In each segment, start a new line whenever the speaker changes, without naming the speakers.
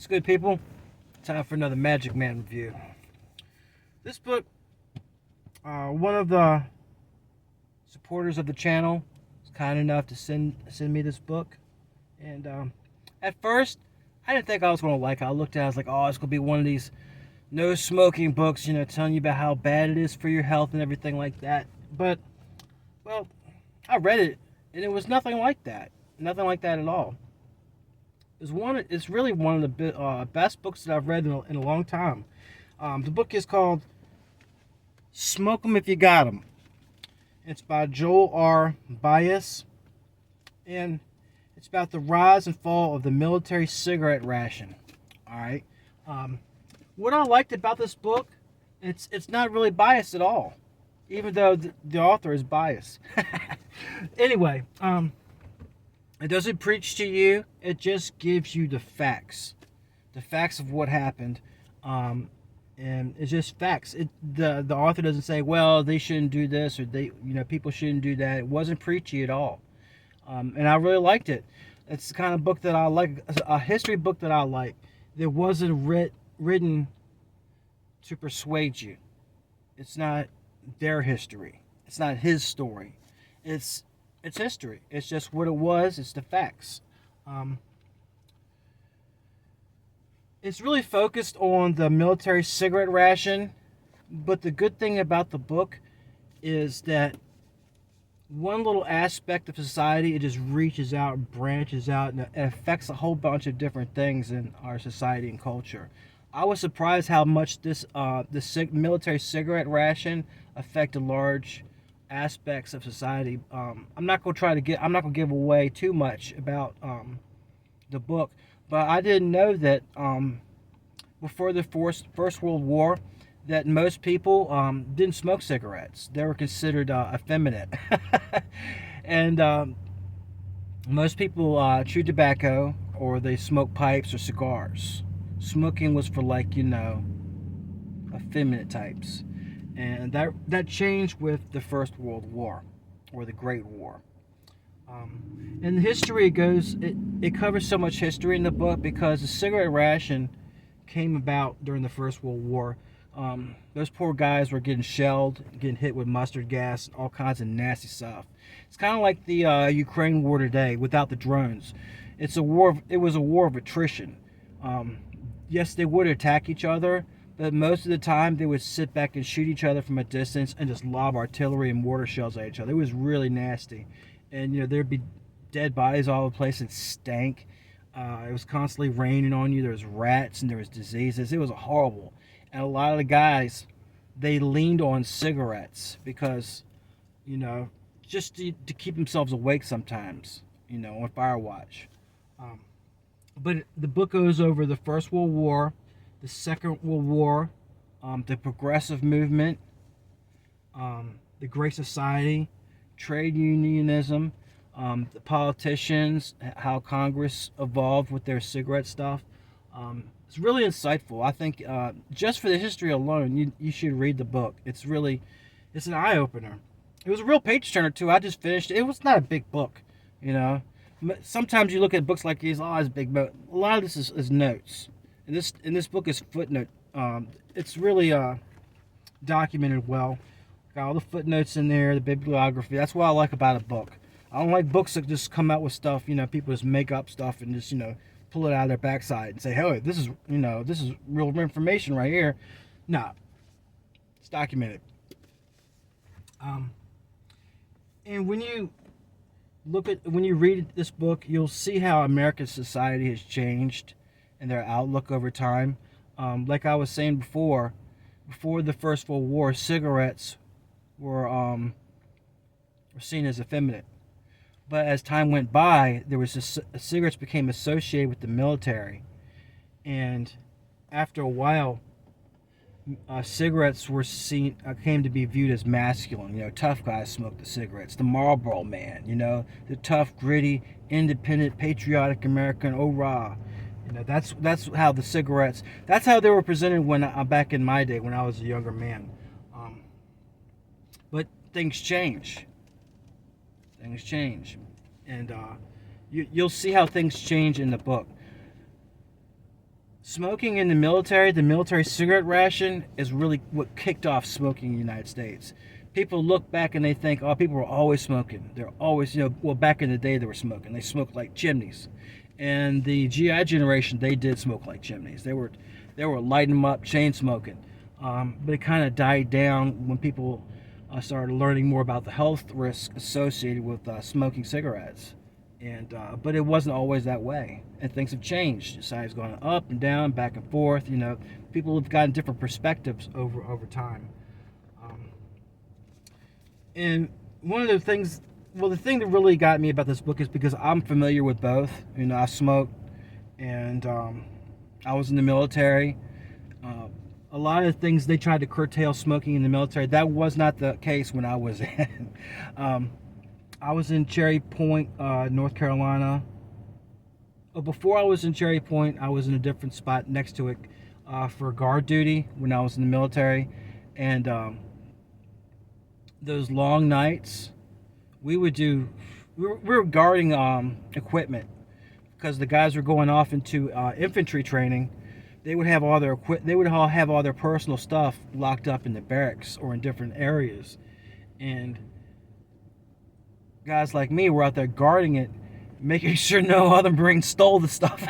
It's good, people. Time for another Magic Man review. This book, one of the supporters of the channel was kind enough to send me this book. And at first, I didn't think I was going to like it. I looked at it, I was like, oh, it's going to be one of these no smoking books, telling you about how bad it is for your health and everything like that. But, well, I read it, and it was nothing like that. Nothing like that at all. It's really one of the best books that I've read in a long time. The book is called Smoke 'Em If You Got 'Em. It's by Joel R. Bius, and it's about the rise and fall of the military cigarette ration. All right. What I liked about this book, it's not really biased at all, even though the author is biased. Anyway, it doesn't preach to you. It just gives you the facts of what happened, and it's just facts. The author doesn't say, well, they shouldn't do this, or people shouldn't do that. It wasn't preachy at all, and I really liked it. It's the kind of book that I like, a history book that I like. That wasn't written to persuade you. It's not their history. It's not his story. It's history. It's just what it was. It's the facts. It's really focused on the military cigarette ration, but the good thing about the book is that one little aspect of society, it just reaches out, branches out, and it affects a whole bunch of different things in our society and culture. I was surprised how much this military cigarette ration affected large aspects of society. I'm not gonna give away too much about the book, but I didn't know that before the First World War, that most people didn't smoke cigarettes. They were considered effeminate, and most people chewed tobacco, or they smoked pipes or cigars. Smoking was for effeminate types. And that changed with the First World War, or the Great War. And the history it covers so much history in the book because the cigarette ration came about during the First World War. Those poor guys were getting shelled, getting hit with mustard gas, all kinds of nasty stuff. It's kind of like the Ukraine war today without the drones. It was a war of attrition. Yes, they would attack each other, but most of the time they would sit back and shoot each other from a distance and just lob artillery and mortar shells at each other. It was really nasty. And there'd be dead bodies all over the place. It stank. It was constantly raining on you. There was rats and there was diseases. It was horrible. And a lot of the guys, they leaned on cigarettes because, just to keep themselves awake sometimes, on fire watch. But the book goes over the First World War, the Second World War, the Progressive Movement, the Great Society, trade unionism, the politicians, how Congress evolved with their cigarette stuff. It's really insightful. I think just for the history alone, you should read the book. It's an eye-opener. It was a real page-turner, too. I just finished it. It was not a big book, Sometimes you look at books like these, oh, it's big, but a lot of this is notes. And this book is footnote. It's really documented well. Got all the footnotes in there, the bibliography. That's what I like about a book. I don't like books that just come out with stuff, people just make up stuff and just, pull it out of their backside and say, hey, this is real information right here. Nah, it's documented. And when you read this book, you'll see how American society has changed and their outlook over time. Like I was saying before the First World War, cigarettes were seen as effeminate. But as time went by, cigarettes became associated with the military, and after a while, cigarettes came to be viewed as masculine. Tough guys smoked the cigarettes. The Marlboro Man, the tough, gritty, independent, patriotic American. Oh, rah! That's how the cigarettes. That's how they were presented back in my day when I was a younger man. But things change. And you'll see how things change in the book. Smoking in the military cigarette ration is really what kicked off smoking in the United States. People look back and they think, oh, people were always smoking. They're always, well, back in the day they were smoking. They smoked like chimneys. And the GI generation, they did smoke like chimneys. They were lighting them up, chain smoking. But it kind of died down when people started learning more about the health risks associated with smoking cigarettes. And but it wasn't always that way, and things have changed. Society's gone up and down, back and forth. People have gotten different perspectives over time. Um, and one of the things, well, the thing that really got me about this book is because I'm familiar with both. I smoked, and I was in the military. A lot of things they tried to curtail smoking in the military. That was not the case when I was in. I was in Cherry Point, North Carolina. Before I was in Cherry Point, I was in a different spot next to it for guard duty when I was in the military. And those long nights, we were guarding equipment because the guys were going off into infantry training. They would have all their personal stuff locked up in the barracks or in different areas, and guys like me were out there guarding it, making sure no other Marines stole the stuff.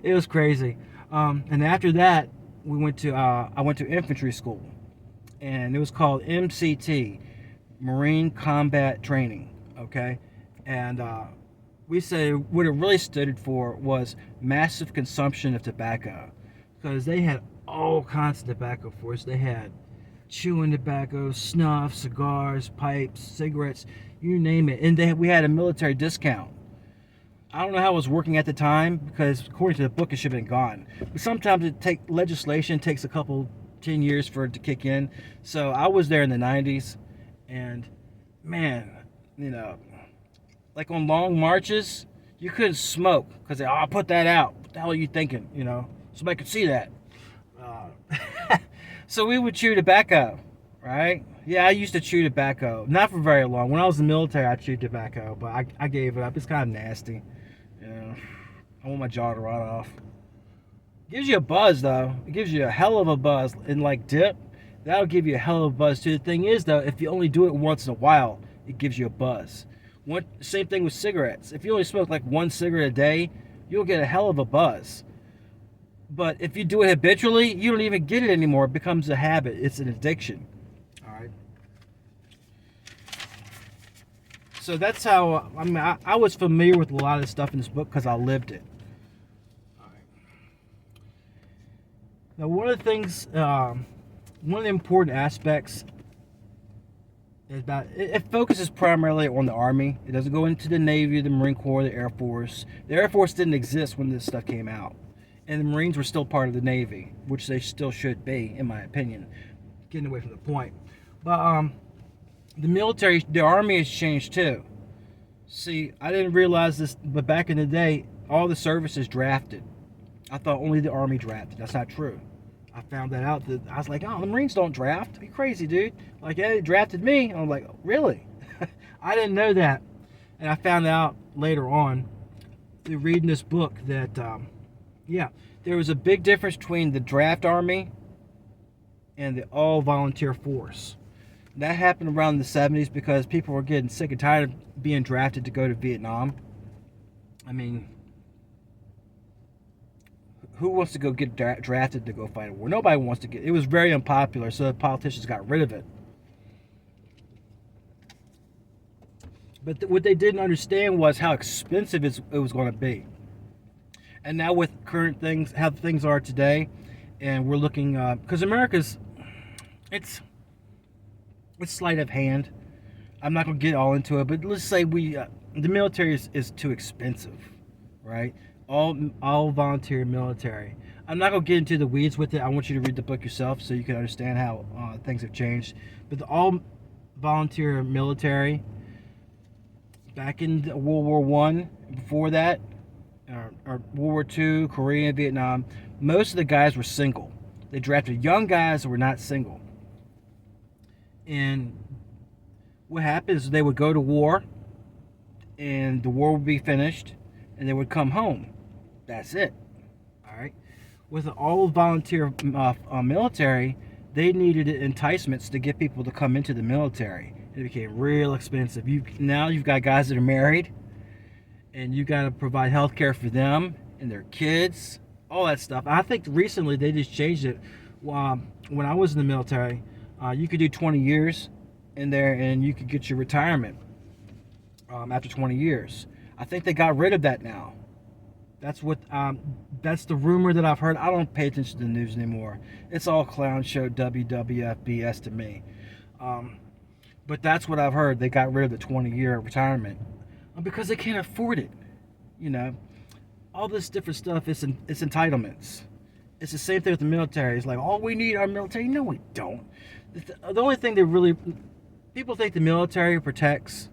It was crazy. And after that, I went to infantry school, and it was called MCT, Marine Combat Training. Okay, and we say what it really stood for was massive consumption of tobacco, because they had all kinds of tobacco for us. They had chewing tobacco, snuff, cigars, pipes, cigarettes, you name it. And we had a military discount. I don't know how it was working at the time, because according to the book, it should have been gone. But sometimes legislation takes 10 years for it to kick in. So I was there in the 90s, and man, like on long marches, you couldn't smoke because I'll put that out. What the hell are you thinking? Somebody could see that. So we would chew tobacco, right? Yeah, I used to chew tobacco. Not for very long. When I was in the military, I chewed tobacco, but I gave it up. It's kind of nasty. I want my jaw to rot off. Gives you a buzz, though. It gives you a hell of a buzz. And like dip, that'll give you a hell of a buzz, too. The thing is, though, if you only do it once in a while, it gives you a buzz. Same thing with cigarettes. If you only smoke like one cigarette a day, you'll get a hell of a buzz. But if you do it habitually, you don't even get it anymore. It becomes a habit. It's an addiction. All right. So that's how, I was familiar with a lot of the stuff in this book because I lived it. All right. Now, one of the important aspects is it focuses primarily on the Army. It doesn't go into the Navy, the Marine Corps, the Air Force. The Air Force didn't exist when this stuff came out. And the Marines were still part of the Navy, which they still should be, in my opinion. Getting away from the point. But the Army has changed too. See, I didn't realize this, but back in the day, all the services drafted. I thought only the Army drafted. That's not true. I found that out. I was like, oh, the Marines don't draft. You crazy, dude. Like, yeah, they drafted me. I'm like, really? I didn't know that. And I found out later on, through reading this book, that there was a big difference between the draft army and the all-volunteer force. That happened around the 70s because people were getting sick and tired of being drafted to go to Vietnam. I mean, who wants to go get drafted to go fight a war? Nobody wants to it was very unpopular, so the politicians got rid of it. But what they didn't understand was how expensive it was going to be. And now with current things, how things are today, and we're looking, because America's, it's sleight of hand. I'm not going to get all into it, but let's say the military is too expensive, right? All volunteer military. I'm not going to get into the weeds with it. I want you to read the book yourself so you can understand how things have changed. But the all volunteer military, back in World War I, before that, or World War II, Korea, Vietnam, most of the guys were single. They drafted young guys who were not single. And what happens is they would go to war, and the war would be finished, and they would come home. That's it. All right. with an all volunteer military, they needed enticements to get people to come into the military. It became real expensive. Now you've got guys that are married, and you got to provide health care for them and their kids, all that stuff. I think recently they just changed it. When I was in the military, you could do 20 years in there, and you could get your retirement after 20 years. I think they got rid of that now. That's what. That's the rumor that I've heard. I don't pay attention to the news anymore. It's all clown show WWF BS to me. But that's what I've heard. They got rid of the 20-year retirement because they can't afford it. You know, all this different stuff. It's entitlements. It's the same thing with the military. It's like, oh, we need our military. No, we don't. The only thing people think the military protects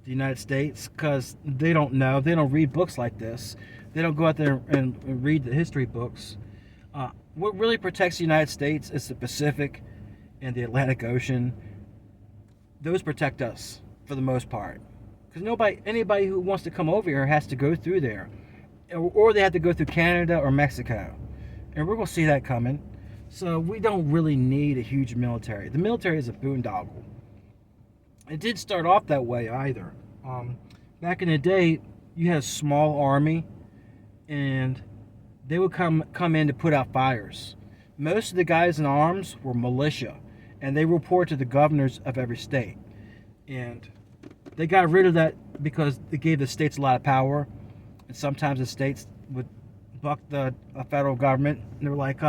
the United States because they don't know. They don't read books like this. They don't go out there and read the history books. What really protects the United States is the Pacific and the Atlantic Ocean. Those protect us for the most part. Because anybody who wants to come over here has to go through there. Or they have to go through Canada or Mexico. And we're going to see that coming. So we don't really need a huge military. The military is a boondoggle. It didn't start off that way either. Back in the day, you had a small army, and they would come in to put out fires. Most of the guys in arms were militia, and they report to the governors of every state. And they got rid of that because it gave the states a lot of power, and sometimes the states would buck the federal government, and they were like,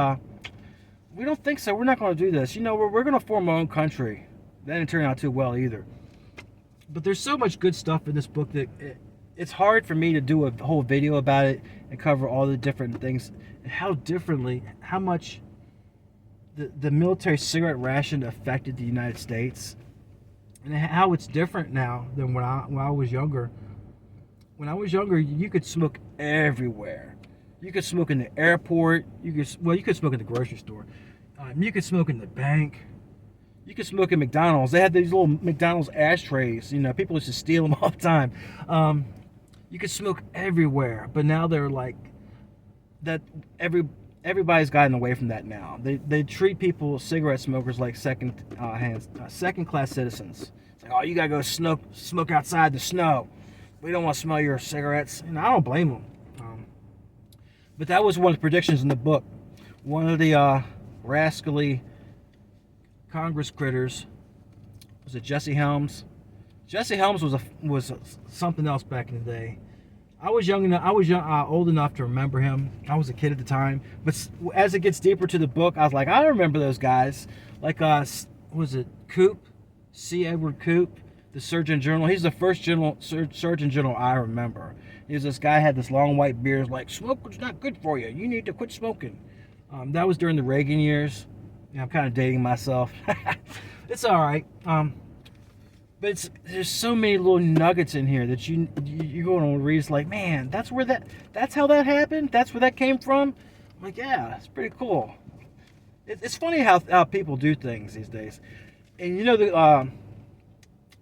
we don't think so. We're not going to do this. You know, we're going to form our own country. That didn't turn out too well either. But there's so much good stuff in this book that it's hard for me to do a whole video about it and cover all the different things and how much the military cigarette ration affected the United States and how it's different now than when I was younger. When I was younger, you could smoke everywhere. You could smoke in the airport. You could smoke in the grocery store. You could smoke in the bank. You could smoke at McDonald's. They had these little McDonald's ashtrays. You know, people used to steal them all the time. You could smoke everywhere, but now they're like that. Everybody's gotten away from that now. They treat cigarette smokers like second class citizens. It's like, oh, you gotta go smoke outside the snow. We don't want to smell your cigarettes. And I don't blame them. But that was one of the predictions in the book. One of the rascally Congress critters, was it Jesse Helms? Jesse Helms was something else back in the day. I was old enough to remember him. I was a kid at the time, but as it gets deeper to the book, I was like, I remember those guys. Like, was it Coop? C. Edward Coop, the Surgeon General. He's the first Surgeon General I remember. He was this guy, had this long white beard, like, smoking's not good for you. You need to quit smoking. That was during the Reagan years. Yeah, I'm kind of dating myself. It's all right. But there's so many little nuggets in here that you go and read. It's like, man, that's how that happened. That's where that came from. I'm like, yeah, it's pretty cool. It's funny how people do things these days. And you know,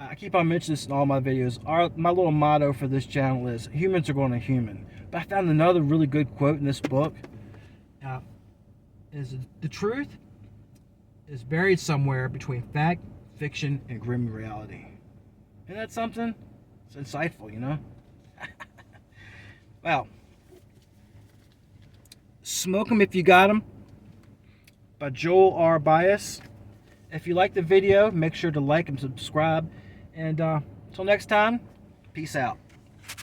I keep on mentioning this in all my videos. My little motto for this channel is humans are going to human. But I found another really good quote in this book. Is the truth is buried somewhere between fact, fiction, and grim reality. Isn't that something? It's insightful, you know? Well, Smoke 'em If You Got 'em by Joel R. Bius. If you like the video, make sure to like and subscribe. And until next time, peace out.